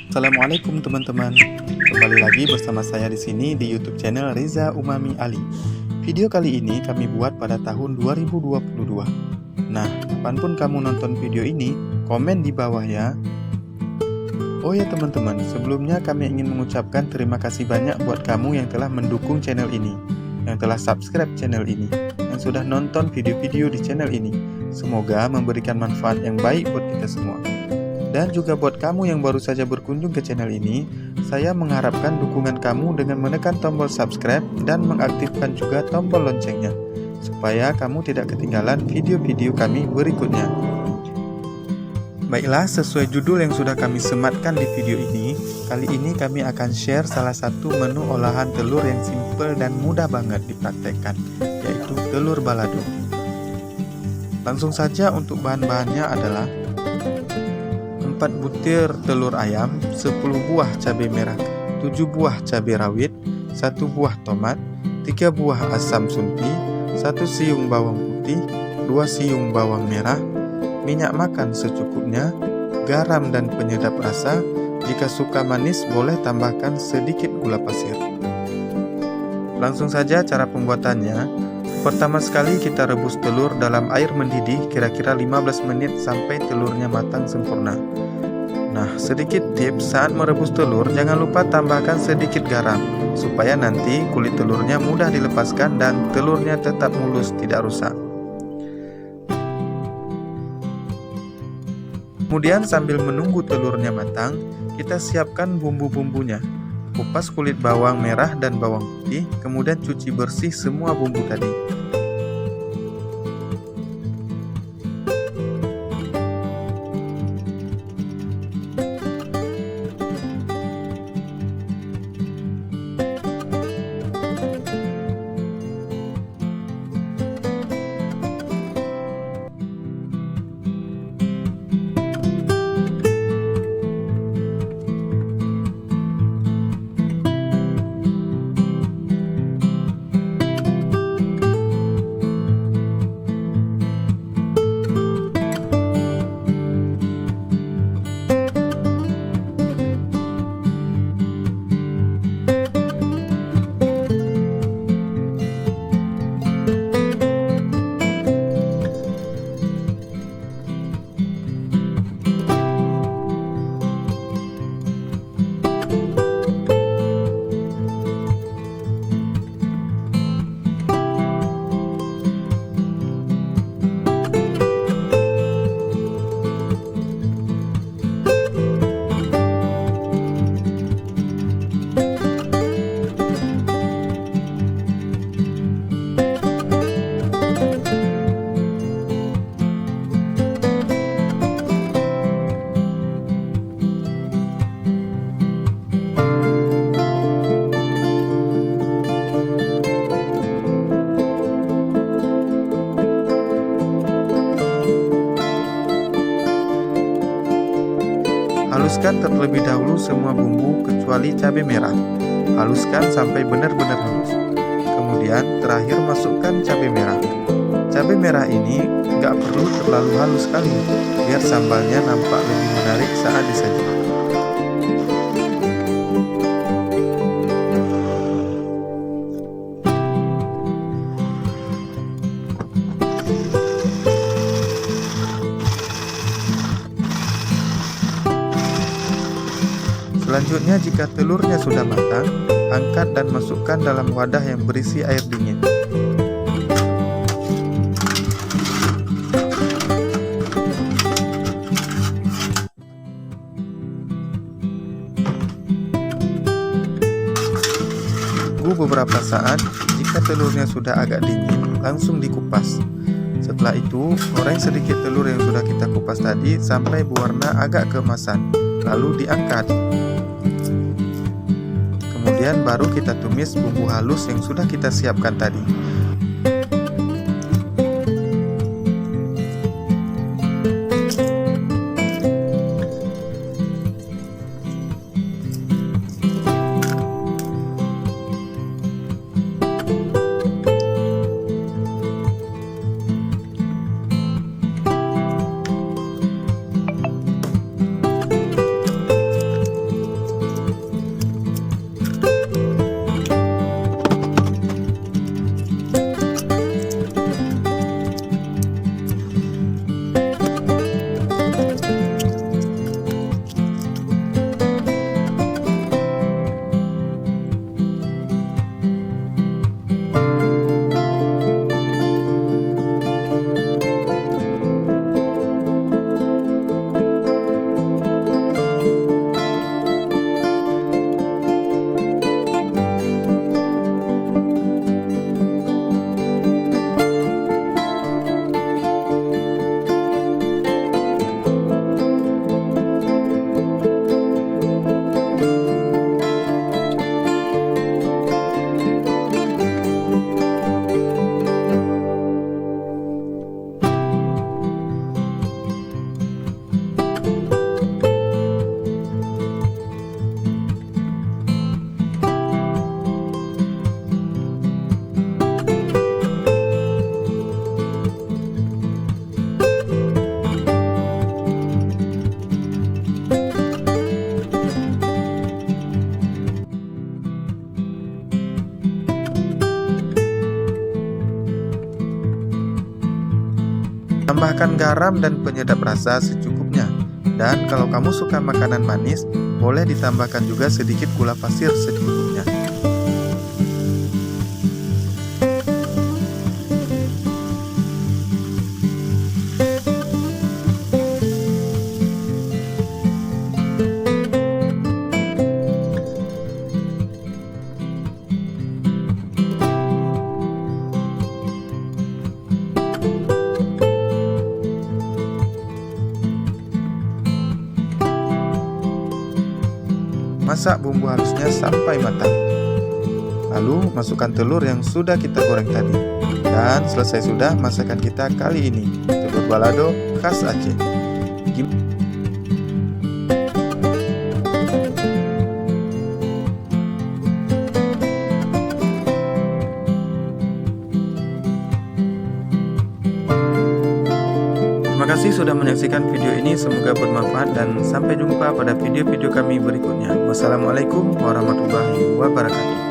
Assalamualaikum teman-teman. Kembali lagi bersama saya di sini di YouTube channel Reza Umami Ali. Video kali ini kami buat pada tahun 2022. Nah, kapanpun kamu nonton video ini, komen di bawah ya. Oh ya teman-teman, sebelumnya kami ingin mengucapkan terima kasih banyak buat kamu yang telah mendukung channel ini, yang telah subscribe channel ini, yang sudah nonton video-video di channel ini. Semoga memberikan manfaat yang baik buat kita semua. Dan juga buat kamu yang baru saja berkunjung ke channel ini, saya mengharapkan dukungan kamu dengan menekan tombol subscribe dan mengaktifkan juga tombol loncengnya, supaya kamu tidak ketinggalan video-video kami berikutnya. Baiklah, sesuai judul yang sudah kami sematkan di video ini, kali ini kami akan share salah satu menu olahan telur yang simple dan mudah banget dipraktekkan, yaitu telur balado. Langsung saja untuk bahan-bahannya adalah 4 butir telur ayam, 10 buah cabai merah, 7 buah cabai rawit, 1 buah tomat, 3 buah asam sunti, 1 siung bawang putih, 2 siung bawang merah, minyak makan secukupnya, garam dan penyedap rasa. Jika suka manis boleh tambahkan sedikit gula pasir. Langsung saja cara pembuatannya. Pertama sekali kita rebus telur dalam air mendidih kira-kira 15 menit sampai telurnya matang sempurna. Nah, sedikit tips saat merebus telur, jangan lupa tambahkan sedikit garam supaya nanti kulit telurnya mudah dilepaskan dan telurnya tetap mulus, tidak rusak. Kemudian sambil menunggu telurnya matang, kita siapkan bumbu-bumbunya. Kupas kulit bawang merah dan bawang putih, kemudian cuci bersih semua bumbu tadi. Haluskan terlebih dahulu semua bumbu kecuali cabai merah. Haluskan sampai benar-benar halus. Kemudian terakhir masukkan cabai merah. Cabai merah ini nggak perlu terlalu halus sekali, biar sambalnya nampak lebih menarik saat disajikan. Selanjutnya, jika telurnya sudah matang, angkat dan masukkan dalam wadah yang berisi air dingin. Tunggu beberapa saat. Jika telurnya sudah agak dingin, langsung dikupas. Setelah itu, goreng sedikit telur yang sudah kita kupas tadi sampai berwarna agak keemasan, lalu diangkat. Kemudian baru kita tumis bumbu halus yang sudah kita siapkan tadi. Tambahkan garam dan penyedap rasa secukupnya. Dan kalau kamu suka makanan manis, boleh ditambahkan juga sedikit gula pasir secukupnya. Masak bumbu halusnya sampai matang. Lalu masukkan telur yang sudah kita goreng tadi. Dan selesai sudah masakan kita kali ini, telur balado khas Aceh. Terima kasih sudah menyaksikan video ini, semoga bermanfaat dan sampai jumpa pada video-video kami berikutnya. Wassalamualaikum warahmatullahi wabarakatuh.